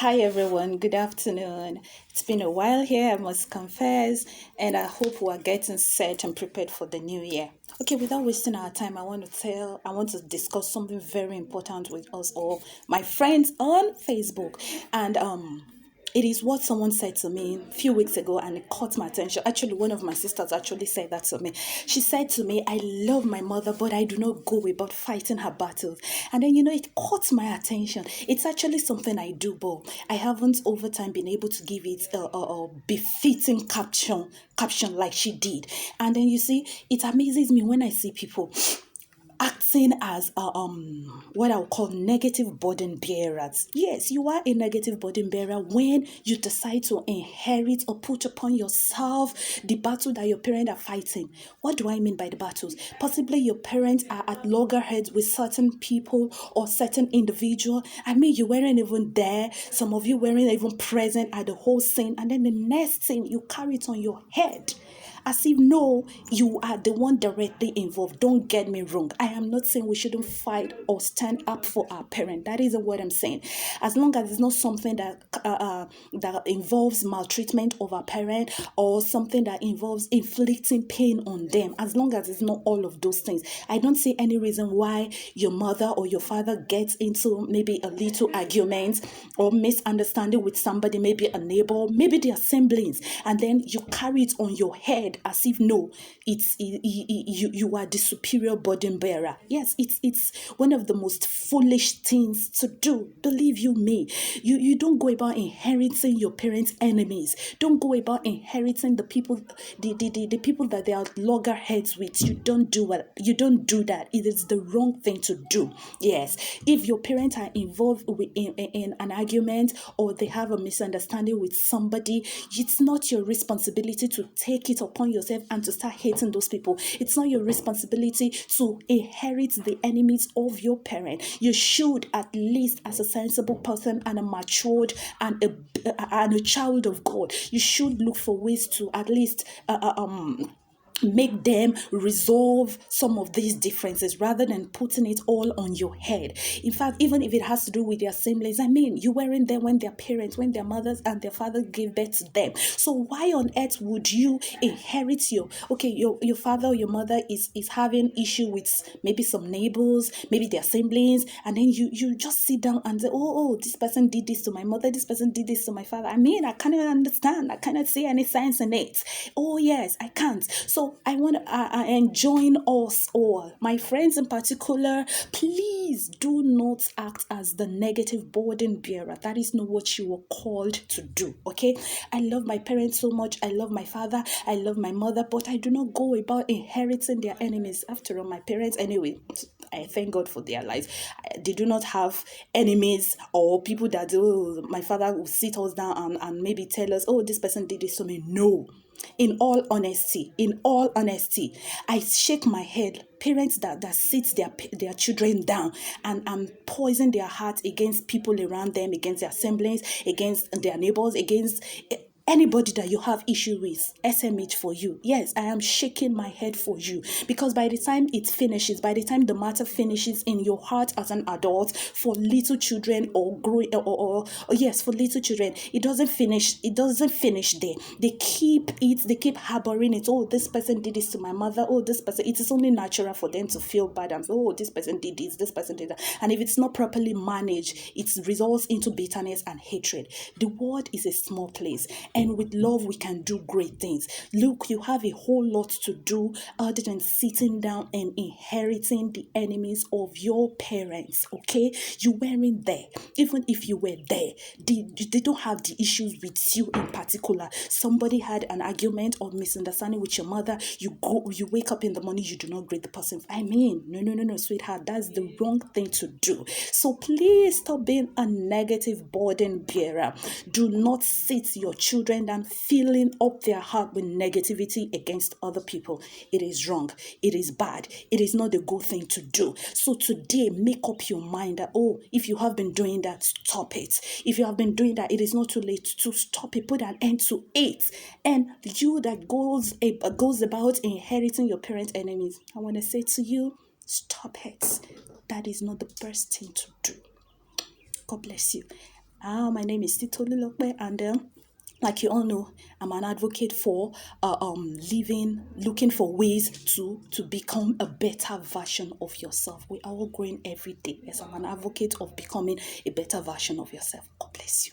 Hi everyone, good afternoon. It's been a while here, I must confess, and I hope we are getting set and prepared for the new year. Okay, without wasting our time, I want to discuss something very important with us all, my friends on Facebook. And it is what someone said to me a few weeks ago and it caught my attention. Actually, one of my sisters actually said that to me. She said to me, I love my mother, but I do not go about fighting her battles. And then, it caught my attention. It's actually something I do, but I haven't over time been able to give it a befitting caption like she did. And then, you see, it amazes me when I see people acting as what I'll call negative burden bearers. Yes, you are a negative burden bearer when you decide to inherit or put upon yourself the battle that your parents are fighting. What do I mean by the battles? Possibly your parents are at loggerheads with certain people or certain individual. I mean, you weren't even there. Some of you weren't even present at the whole scene, and then the next thing you carry it on your head as if no, you are the one directly involved. Don't get me wrong. I am not saying we shouldn't fight or stand up for our parent. That isn't what I'm saying. As long as it's not something that involves maltreatment of our parent or something that involves inflicting pain on them, as long as it's not all of those things, I don't see any reason why your mother or your father gets into maybe a little argument or misunderstanding with somebody, maybe a neighbor, maybe their siblings, and then you carry it on your head as if no, you are the superior burden bearer. Yes, it's one of the most foolish things to do. Believe you me, you don't go about inheriting your parents' enemies. Don't go about inheriting the people, the people that they are loggerheads with. You don't do that. It is the wrong thing to do. Yes, if your parents are involved in an argument or they have a misunderstanding with somebody, it's not your responsibility to take it upon yourself and to start hating those people. It's not your responsibility to inherit the enemies of your parent. You should, at least as a sensible person and a matured and a child of God, you should look for ways to at least make them resolve some of these differences rather than putting it all on your head. In fact, even if it has to do with their siblings, I mean, you weren't there when their parents, when their mothers and their fathers gave birth to them. So why on earth would you inherit your father or your mother is having issue with maybe some neighbors, maybe their siblings, and then you just sit down and say, oh, this person did this to my mother, this person did this to my father. I mean, I cannot understand. I cannot see any sense in it. Oh yes, I can't. So I want to enjoin us all, my friends in particular, please do not act as the negative burden bearer. That is not what you were called to do. Okay, I love my parents so much. I love my father, I love my mother, but I do not go about inheriting their enemies. After all, my parents anyway, I thank God for their lives. They do not have enemies or people that, oh, my father will sit us down and maybe tell us, oh, this person did this to me. No. In all honesty, I shake my head. Parents that sit their children down and poison their hearts against people around them, against their siblings, against their neighbors, against anybody that you have issue with. SMH for you. Yes, I am shaking my head for you, because by the time it finishes, by the time the matter finishes in your heart as an adult, for little children or growing or yes, for little children, it doesn't finish there. They keep harboring it. Oh, this person did this to my mother. Oh, this person. It is only natural for them to feel bad and oh, this person did this person did that. And if it's not properly managed, it results into bitterness and hatred. The world is a small place, and with love we can do great things. Look, you have a whole lot to do other than sitting down and inheriting the enemies of your parents. Okay, you weren't there. Even if you were there, they don't have the issues with you in particular. Somebody had an argument or misunderstanding with your mother, you wake up in the morning, you do not greet the person. I mean, no, sweetheart, that's the wrong thing to do. So please stop being a negative burden bearer. Do not sit your children down filling up their heart with negativity against other people. It is wrong. It is bad. It is not a good thing to do. So today, make up your mind that, oh, if you have been doing that, stop it. If you have been doing that, it is not too late to stop it. Put an end to it. And you that goes about inheriting your parents' enemies, I want to say to you, stop it. That is not the best thing to do. God bless you. My name is Titoli Lokpe, and like you all know, I'm an advocate for looking for ways to become a better version of yourself. We are all growing every day. Yes, I'm an advocate of becoming a better version of yourself. God bless you.